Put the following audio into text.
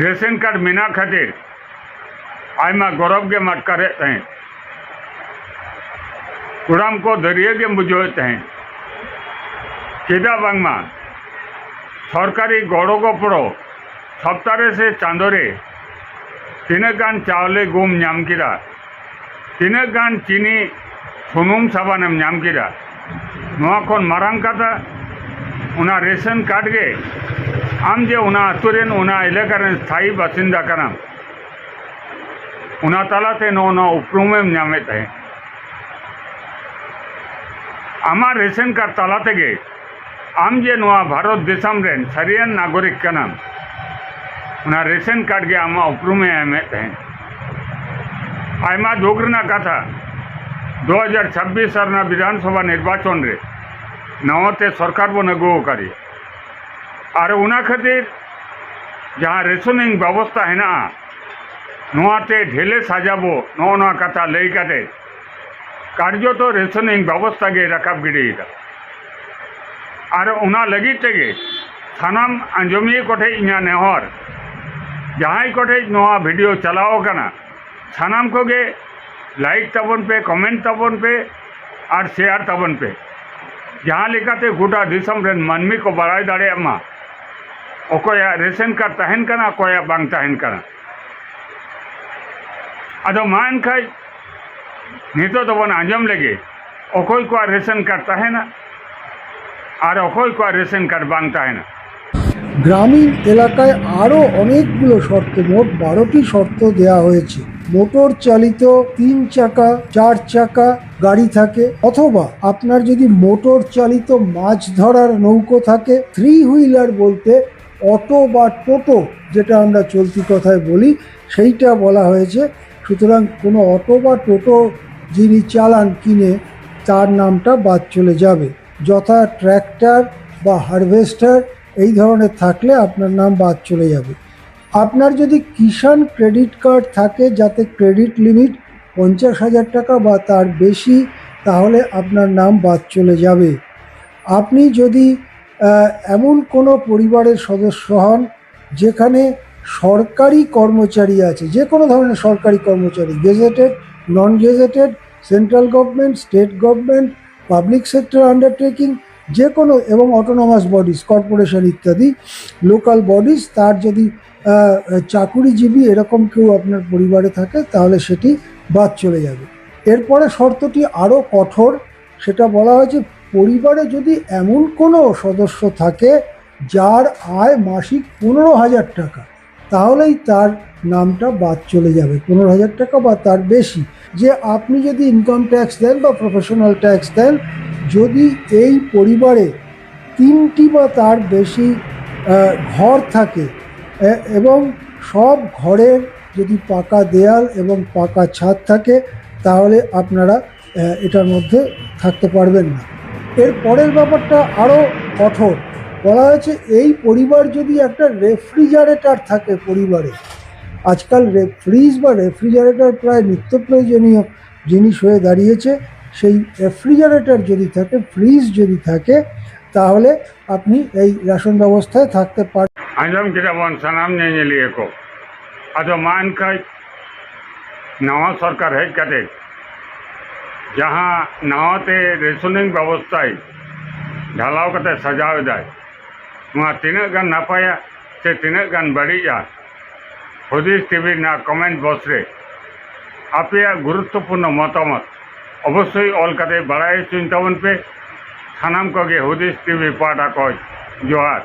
Ration card मेना खातिर आयमा गौरव के मटकारे तहें उड़ाम को दरिया के बुझे तहें चेदा बांगमा सरकारी गड़ो गपड़ो सप्ताहे से चांदोरे तीना गान चावले गुम नाम किरा तीना गान चीनी सुनुम साबानम नाम किरा नोआ खन मारांग कथा उना रेशन कार्ड के आम जे उना आतुरेन उना इलाकार स्थायी बासिंदा कना उना तालाते नो उपरूमेम नामे तहे आमा रेशन कार्ड तालाते गे आम जे नोआ भारत देशम रेन सरियान नागरिक कना उना रेशन कार्ड के आमा उपरूमे एमे तहे आयमा जोगरना कथा 2026 सरना विधानसभा निर्वाचन रे नवते सरकार बन अगुओ करी और उना खातिर जहाँ रेशनिंग व्यवस्था है नोआते ढेले साजाबो नो कथा लई काटे कार्य तो रेशनिंग व्यवस्था के रकाब गिड़ी और उना लगी तेगे सानाम आंजमिया कोठे इना नेहर जहाँ कोठे नोआ वीडियो चलाओ कना सानाम कोगे लाइक तबन पे कमेंट तबन पे और शेयर तबन पे जहाँ लेकाते गोटा दिसम रेन मानमी को बड़ाई दाड़े मा अकोया रेशन कार्ड तहन कना अकोया बांग तहन कना अदो मान खाई नितो तो बन आंजम लगे अकोय को रेशन कार्ड तहना और अकोय को रेशन कार्ड बांग तहना গ্রামীণ এলাকায় আরও অনেকগুলো শর্ত, মোট 12টি শর্ত দেওয়া হয়েছে। মোটর চালিত 3 চাকা 4 চাকা গাড়ি থাকে অথবা আপনার যদি মোটর চালিত মাছ ধরার নৌকো থাকে, 3 হুইলার বলতে অটো বা টোটো যেটা আমরা চলতি কথায় বলি সেইটা বলা হয়েছে। সুতরাং কোনো অটো বা টোটো যিনি চালান কিনে তার নামটা বাদ চলে যাবে। যথা ট্র্যাক্টর বা হারভেস্টার এই ধরনের থাকলে আপনার নাম বাদ চলে যাবে। আপনার যদি কিষাণ ক্রেডিট কার্ড থাকে যাতে ক্রেডিট লিমিট 50,000 টাকা বা তার বেশি, তাহলে আপনার নাম বাদ চলে যাবে। আপনি যদি এমন কোনো পরিবারের সদস্য হন যেখানে সরকারি কর্মচারী আছে, যে কোনো ধরনের সরকারি কর্মচারী, গেজেটেড, নন gazetted, central government, state government, public sector undertaking, যে কোনো এবং অটোনমাস বডিজ, কর্পোরেশন ইত্যাদি, লোকাল বডিজ, তার যদি চাকুরিজীবী এরকম কেউ আপনার পরিবারে থাকে তাহলে সেটি বাদ চলে যাবে। এরপরে শর্তটি আরও কঠোর, সেটা বলা হয়েছে পরিবারে যদি এমন কোনো সদস্য থাকে যার আয় মাসিক 15,000 টাকা, তাহলেই তার নামটা বাদ চলে যাবে। 15,000 টাকা বা তার বেশি। যে আপনি যদি ইনকাম ট্যাক্স দেন বা প্রফেশনাল ট্যাক্স দেন, যদি এই পরিবারে 3টি বা তার বেশি ঘর থাকে এবং সব ঘরের যদি পাকা দেয়াল এবং পাকা ছাদ থাকে, তাহলে আপনারা এটার মধ্যে থাকতে পারবেন না। এর পরের ব্যাপারটা আরও কঠোর, বলা হয়েছে এই পরিবার যদি একটা রেফ্রিজারেটর থাকে পরিবারে, আজকাল ফ্রিজ বা রেফ্রিজারেটর প্রায় নিত্য প্রয়োজনীয় জিনিস হয়ে দাঁড়িয়েছে, সেই রেফ্রিজারেটর যদি থাকে, ফ্রিজ যদি থাকে, তাহলে আপনি এই রেশন ব্যবস্থায় থাকতে পারেন। आजम किरा बन सनाम ने लिए को अदो मान का नवा सरकार है कते जहाँ नवाते रेशनिंग व्यवस्था ढलाव कते सजाव जाए वहाँ तीना गान नापाया से तीना गान बढ़ी जा हदिस टीवी ना कमेंट बॉक्स रे आपे गुरुत्वपूर्ण मतामत अवश्य ऑल कते बड़ाई चिंतावन पे सानाम को गे हदिस टीवी पाटा को जोहार।